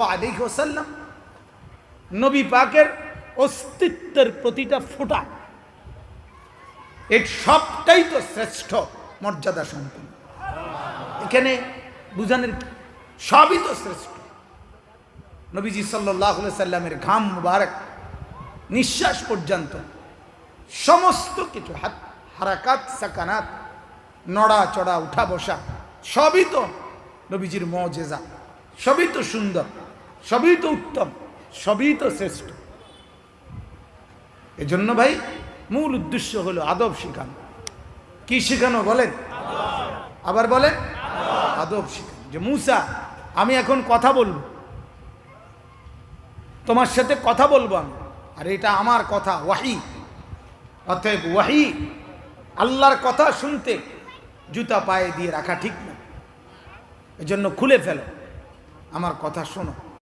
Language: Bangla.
আলাইহি ওয়াসাল্লাম নবী পাকের অস্তিত্বের প্রতিটা ফোঁটা এর সবটাই তো শ্রেষ্ঠ মর্যাদা সম্পন্ন। এখানে বুঝানোর সবই তো শ্রেষ্ঠ। নবীজি সাল্লাল্লাহু আলাইহি সাল্লামের ঘাম মুবারক নিঃশ্বাস পর্যন্ত সমস্ত কিছু হারাকাত সাকানাত নড়া চড়া উঠা বসা সবই তো নবীজির মুজিজা, সবই তো সুন্দর, সবই তো উত্তম, সবই তো শ্রেষ্ঠ। এজন্য ভাই মূল উদ্দেশ্য হলো আদব শেখানো। কি শেখানো বলেন? আবার বলেন, আদব শেখানো। যে মুসা, আমি এখন কথা বলবো, তোমার সাথে কথা বলবো আমি, আর এটা আমার কথা, ওয়াহি। অতএব ওয়াহি, আল্লাহর কথা শুনতে জুতা পায়ে দিয়ে রাখা ঠিক না। এজন্য খুলে ফেলো, আমার কথা শোনো।